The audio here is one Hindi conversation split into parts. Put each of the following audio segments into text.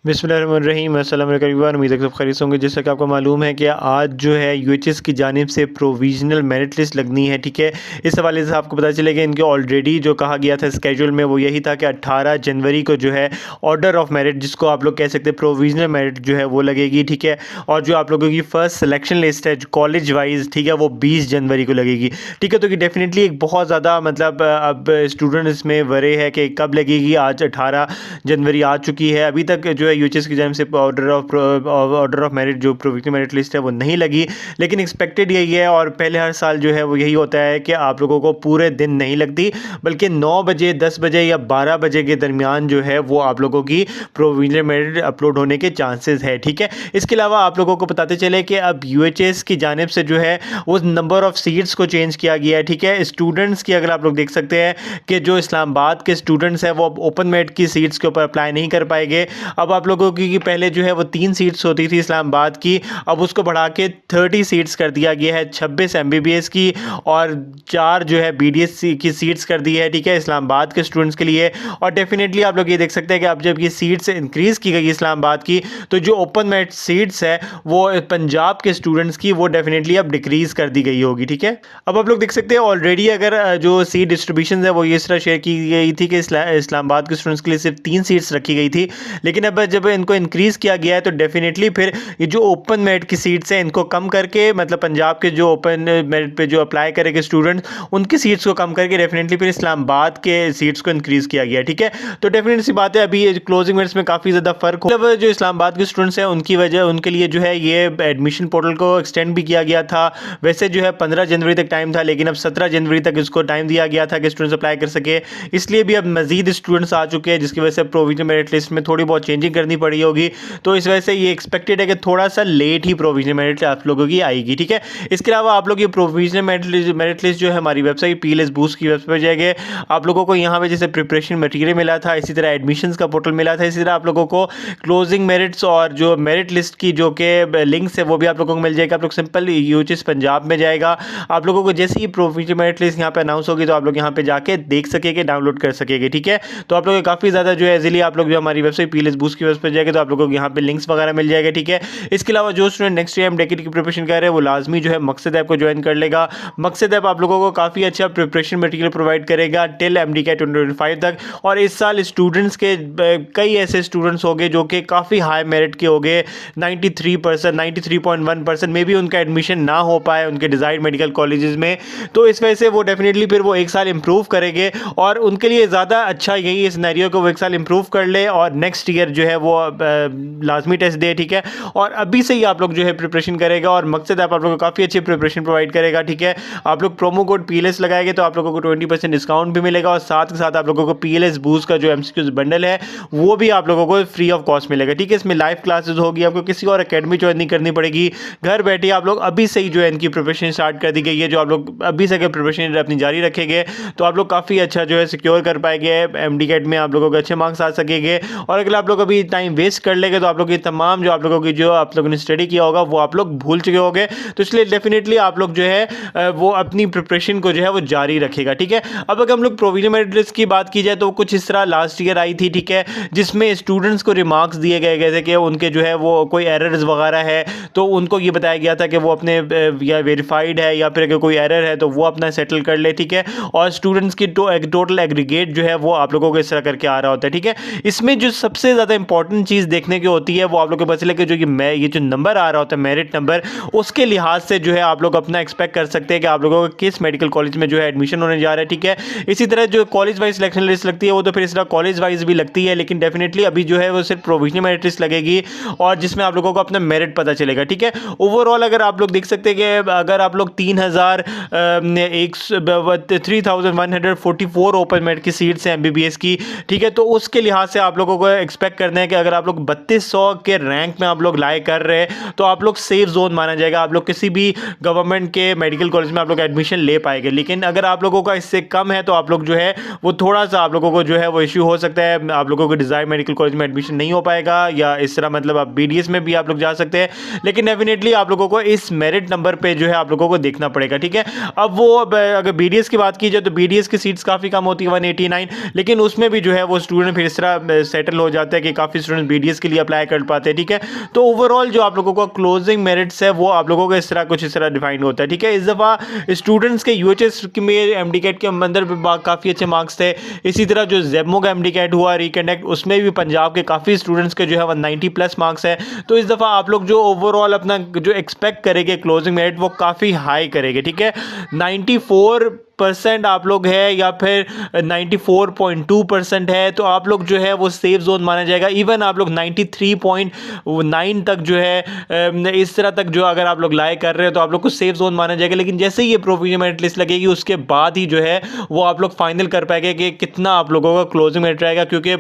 बिस्मिल्लाहिर्रहमानिर्रहीम अस्सलाम वालेकुम एवरीवन। उम्मीद है सब खैरियत से होंगे। जैसा कि आपको मालूम है कि आज जो है यूएचएस की जानिब से प्रोविजनल मेरिट लिस्ट लगनी है, ठीक है। इस हवाले से आपको पता चलेगा इनके ऑलरेडी जो कहा गया था स्केड्यूल में वो यही था कि 18 जनवरी को जो है ऑर्डर ऑफ मेरिट, जिसको आप लोग कह सकते हैं प्रोविजनल मेरिट जो है वो लगेगी, ठीक है। और जो आप लोगों की फ़र्स्ट सिलेक्शन लिस्ट है कॉलेज वाइज, ठीक है, वो 20 जनवरी को लगेगी, ठीक है। तो कि डेफिनेटली एक बहुत ज़्यादा मतलब अब स्टूडेंट इसमें वरे है कि कब लगेगी। आज 18 जनवरी आ चुकी है, अभी तक जो है यूएचएस की जानिब से ऑर्डर ऑफ मेरिट जो प्रोविजनल मेरिट लिस्ट है वो नहीं लगी, लेकिन एक्सपेक्टेड यही है। और पहले हर साल जो है वो यही होता है कि आप लोगों को पूरे दिन नहीं लगती, बल्कि 9 बजे, 10 बजे या 12 बजे के दरमियान जो है वो आप लोगों की प्रोविजनल मेरिट अपलोड होने के चांसेस है, ठीक है। इसके अलावा आप लोगों को बताते चले कि अब यूएचएस की जानिब से जो है वो नंबर ऑफ सीट्स को चेंज किया गया है, ठीक है। स्टूडेंट्स की अगर आप लोग देख सकते हैं कि जो इस्लामाबाद के स्टूडेंट्स हैं वो अब ओपन मेरिट की सीट्स के ऊपर अप्लाई नहीं कर पाएंगे। अब आप लोगों की पहले जो है वो 3 सीट्स होती थी इस्लामाबाद की, अब उसको बढ़ा के 30 सीट्स कर दिया गया है, 26 एमबीबीएस की और 4 जो है बीडीएस की सीट्स कर दी है, ठीक है, इस्लामाबाद के स्टूडेंट्स के लिए। और डेफिनेटली आप लोग ये देख सकते हैं कि अब जब ये सीट्स इंक्रीज़ की गई इस्लामाबाद की, तो जो ओपन मेरिट सीट्स है वो पंजाब के स्टूडेंट्स की वो डेफिनेटली अब डिक्रीज़ कर दी गई होगी, ठीक है। अब आप लोग देख सकते हैं ऑलरेडी अगर जो सीट डिस्ट्रीब्यूशन है वो इस तरह शेयर की गई थी कि इस्लामाबाद के स्टूडेंट्स के लिए सिर्फ 3 सीट्स रखी गई थी, लेकिन अब जब इनको इंक्रीज़ किया गया है तो डेफिनेटली फिर ये जो ओपन मेरिट की सीट्स हैं इनको कम करके, मतलब पंजाब के जो ओपन मेरिट पे जो अप्लाई करेंगे स्टूडेंट्स उनकी सीट्स को कम करके डेफिनेटली फिर इस्लामाबाद के सीट्स को इंक्रीज़ किया गया, ठीक है। तो डेफिनेटली सी बात है, अभी क्लोजिंग मेरिट्स में काफ़ी ज़्यादा फ़र्क हो, मतलब जो इस्लामाबाद के स्टूडेंट्स हैं उनकी वजह, उनके लिए जो है ये एडमिशन पोर्टल को एक्सटेंड भी किया गया था। वैसे जो है 15 जनवरी तक टाइम था, लेकिन अब 17 जनवरी तक इसको टाइम दिया गया था कि स्टूडेंट्स अप्लाई कर सके, इसलिए भी अब मजीद स्टूडेंट्स आ चुके हैं, जिसकी वजह से प्रोविजनल मेरिट लिस्ट में थोड़ी बहुत चेंजिंग करनी पड़ी होगी। तो इस वजह से ये एक्सपेक्टेड है कि थोड़ा सा लेट ही प्रोविजनल मेरिट आप लोगों की आएगी, ठीक है। इसके अलावा आप लोग ये प्रोविजनल मेरिट लिस्ट जो है हमारी वेबसाइट पीएलएस बूस्ट की वेबसाइट पर जाएंगे, आप लोगों को यहाँ पे जैसे प्रिपरेशन मटेरियल मिला था, इसी तरह एडमिशन्स का पोर्टल मिला था, इसी तरह आप लोगों को क्लोजिंग मेरिट्स और जो मेरिट लिस्ट की जो कि लिंक्स है वो भी आप लोगों को मिल जाएगा। आप लोग सिंपल यूएचएस पंजाब में जाएगा, आप लोगों को जैसे ही प्रोविजनल मेरिट लिस्ट यहाँ पे अनाउंस होगी तो आप लोग यहाँ पे जाके देख सकेंगे, डाउनलोड कर सकेंगे, ठीक है। तो आप लोग काफ़ी ज़्यादा जो है इजीली आप लोग जो हमारी वेबसाइट पीएलएस बूस्ट की वेबसाइट पर जाएंगे तो आप लोगों को यहाँ पे लिंक्स वगैरह मिल जाएगा, ठीक है। इसके अलावा जो स्टूडेंट नेक्स्ट ईयर एमटेक की प्रिपरेशन कर रहे हैं वो लाजमी जो है मकसद ऐप को ज्वाइन कर लेगा। मकसद ऐप आप लोगों को काफ़ी अच्छा प्रिपरेशन मटेरियल प्रोवाइड करेगा टिल एमडीके 2025 तक। और इस साल स्टूडेंट्स के कई ऐसे स्टूडेंट्स हो गए जो कि काफ़ी हाई मेरिट के हो गए, 93%, 93.1%, मे भी उनका एडमिशन ना हो पाए उनके डिज़ायर्ड मेडिकल कॉलेजेस में। तो इस वजह से वो डेफिनेटली फिर वो एक साल इंप्रूव करेंगे और उनके लिए ज़्यादा अच्छा यही है सिनेरियो को वो एक साल इंप्रूव कर ले और नेक्स्ट ईयर जो है वो लाजमी टेस्ट दे, ठीक है। और अभी से ही आप लोग जो है प्रिपरेशन करेगा और मकसद आप लोगों को काफ़ी अच्छी प्रिपरेशन प्रोवाइड करेगा, ठीक है। आप लोग प्रोमो कोड पीएलएस लगाएंगे तो आप लोगों को 20% डिस्काउंट भी मिलेगा और साथ के साथ आप लोगों को पीएलएस बूस्ट का जो एमसीक्यूज बंडल है वो भी आप लोगों को फ्री ऑफ कॉस्ट मिलेगा, ठीक है। इसमें लाइव क्लासेस होगी, आपको किसी और अकेडमी ज्वाइन नहीं करनी पड़ेगी, घर बैठे आप लोग अभी से ही जो है इनकी प्रिपरेशन स्टार्ट कर दी गई है। जो आप लोग अभी से अगर प्रिपरेशन अपनी जारी रखेंगे तो आप लोग काफ़ी अच्छा जो है सिक्योर कर पाएंगे, एमडीकेट में आप लोगों को अच्छे मार्क्स आ सकेंगे। और अगर आप लोग अभी टाइम वेस्ट कर लेंगे तो आप लोग ये तमाम जो आप लोगों की जो आप लोगों ने स्टडी किया होगा वो आप लोग भूल चुके होंगे। तो इसलिए डेफिनेटली आप लोग जो है वो अपनी प्रिपरेशन को जो है वो जारी रखेगा, ठीक है। अब अगर हम लोग प्रोविजनल मेरिट लिस्ट की बात की जाए तो कुछ इस तरह लास्ट ईयर आई थी, ठीक है, जिसमें स्टूडेंट्स को रिमार्क्स दिए गए थे कि उनके जो है वो कोई एरर्स वगैरह है तो उनको ये बताया गया था कि वो अपने या वेरीफाइड है या फिर अगर कोई एरर है तो वो अपना सेटल कर ले, ठीक है। और स्टूडेंट्स की टोटल एग्रीगेट जो है वो आप लोगों को इस तरह करके आ रहा होता है, ठीक है। इसमें जो सबसे ज़्यादा इंपॉर्टेंट चीज़ देखने की होती है वो आप लोगों को पता चले कि जो ये जो नंबर आ रहा होता है मेरिट नंबर, उसके लिहाज से जो है आप लोग अपना एक्सपेक्ट कर सकते हैं कि आप लोगों को किस मेडिकल कॉलेज में जो है एडमिशन होने जा रहा है, ठीक है। इसी तरह जो कॉलेज वाइज सिलेक्शन लिस्ट लगती है वो तो फिर इस तरह कॉलेज वाइज भी लगती है, लेकिन डेफिनेटली अभी जो है वो सिर्फ प्रोविजनल मेरिट लिस्ट लगेगी और जिसमें आप लोगों को अपना मेरिट पता चलेगा, ठीक है। ओवरऑल अगर आप लोग देख सकते हैं कि अगर आप लोग 3144 ओपन मेरिट की सीट्स हैं एमबीबीएस की, ठीक है, तो उसके लिहाज से आप लोगों को एक्सपेक्ट करना है कि अगर आप लोग 3200 के रैंक में आप लोग लाए कर रहे हैं तो आप लोग सेफ जोन माना जाएगा, आप लोग किसी भी गवर्नमेंट के मेडिकल कॉलेज में आप लोग एडमिशन ले पाएंगे। लेकिन अगर आप लोगों का इससे कम है तो आप लोग जो है वो थोड़ा सा आप लोगों को जो है वो इश्यू हो सकता है, आप लोगों को डिज़ायर मेडिकल कॉलेज में एडमिशन नहीं हो पाएगा या इस तरह मतलब आप बीडीएस में भी आप लोग जा सकते हैं, लेकिन डेफिनेटली आप लोगों को इस मेरिट नंबर पे जो है आप लोगों को देखना पड़ेगा, ठीक है। अब वो अगर बीडीएस की बात की जाए तो बीडीएस की सीट्स काफ़ी कम होती है 189, लेकिन उसमें भी जो है वो स्टूडेंट फिर इस तरह सेटल हो जाता है कि काफ़ी काफ़ी स्टूडेंट्स BDS के लिए अप्लाई कर पाते हैं, ठीक है। तो ओवरऑल जो आप लोगों का क्लोजिंग मेरिट्स है वो आप लोगों का कुछ इस तरह डिफाइन होता है, ठीक है। इस दफ़ा स्टूडेंट्स के UHS में MD-CAT के अंदर भी काफ़ी अच्छे मार्क्स थे। इसी तरह जो जेमो का MD-CAT हुआ रिकंडक्ट, उसमें भी पंजाब के काफ़ी स्टूडेंट्स के जो है 190 प्लस मार्क्स है। तो इस दफ़ा आप लोग जो ओवरऑल अपना जो एक्सपेक्ट करेंगे क्लोजिंग मेरिट वो काफ़ी हाई करेंगे, ठीक है। 94% आप लोग है या फिर 94.2% है तो आप लोग जो है वो सेफ जोन माना जाएगा। इवन आप लोग 93.9 तक जो है इस तरह तक जो अगर आप लोग लाए कर रहे हो तो आप लोग को सेफ जोन माना जाएगा। लेकिन जैसे ही ये प्रोविजनल मेरिट लिस्ट लगेगी उसके बाद ही जो है वो आप लोग फाइनल कर पाएंगे कि कितना आप लोगों का क्लोजिंग मेरिट रहेगा, क्योंकि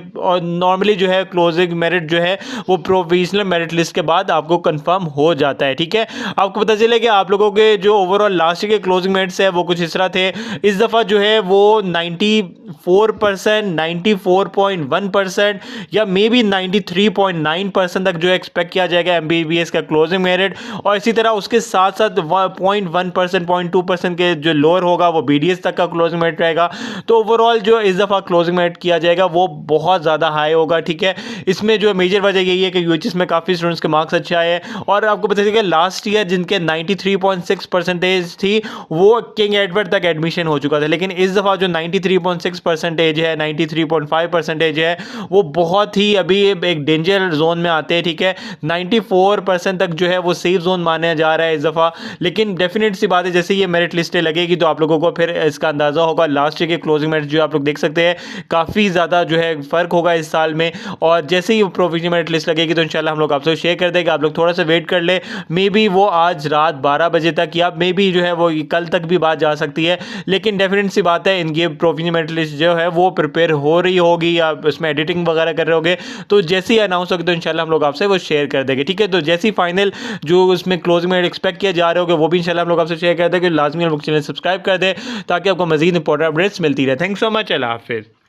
नॉर्मली जो है क्लोजिंग मेरिट जो है वो प्रोविजनल मेरिट लिस्ट के बाद आपको कंफर्म हो जाता है, ठीक है। आपको पता चले कि आप लोगों के जो ओवरऑल लास्ट के क्लोजिंग मेरिट्स है वो कुछ इस तरह थे। इस दफ़ा जो है वो 94%, 94.1% या मे बी 93.9% तक जो एक्सपेक्ट किया जाएगा MBBS का क्लोजिंग मेरिट। और इसी तरह उसके साथ साथ 0.1%, 0.2% के जो लोअर होगा वो BDS तक का क्लोजिंग मेरिट रहेगा। तो ओवरऑल जो इस दफ़ा क्लोजिंग मेरिट किया जाएगा वो बहुत ज़्यादा हाई होगा, ठीक है। इसमें जो मेजर वजह यही है कि UHS में काफ़ी स्टूडेंट्स के मार्क्स अच्छे आए हैं। और आपको पता चलेगा लास्ट ईयर जिनके 93.6% थी वो किंग एडवर्ड तक एडमिशन हो चुका था, लेकिन इस दफ़ा जो 93.6% है, 93.5% है, वो बहुत ही अभी एक डेंजर जोन में आते हैं, ठीक है। 94% तक जो है वो सेफ जोन माना जा रहा है इस दफ़ा। लेकिन डेफिनेट सी बात है जैसे ये मेरिट लिस्टें लगेगी तो आप लोगों को फिर इसका अंदाज़ा होगा। लास्ट ईयर के क्लोजिंग मेरिट जो आप लोग देख सकते हैं काफ़ी ज़्यादा जो है फ़र्क होगा इस साल में। और जैसे ही प्रोविजनल मेरिट लिस्ट लगेगी तो इंशाल्लाह हम लोग आपसे शेयर कर देंगे। आप लोग थोड़ा सा वेट कर ले, मे बी वो आज रात 12 बजे तक या मे बी जो है वो कल तक भी बात जा सकती है। लेकिन डेफिनेट सी बात है इनकी प्रोविजनल मेरिट लिस्ट जो है वो प्रिपेयर हो रही होगी या उसमें एडिटिंग वगैरह कर रहे होगे, तो जैसे ही अनाउंस होगी तो इंशाल्लाह हम लोग आपसे वो शेयर कर देंगे, ठीक है। तो जैसे ही फाइनल जो उसमें क्लोजिंग मेरिट एक्सपेक्ट किया जा रहे होगे वो भी इंशाल्लाह हम लोग आपसे शेयर कर देंगे। लाजमी हम लोग चैनल सब्सक्राइब कर दे ताकि आपको मजीद इंपॉर्टेंट अपडेट्स मिलती रहे। थैंक्स सो मच, अल्लाह हाफिज़।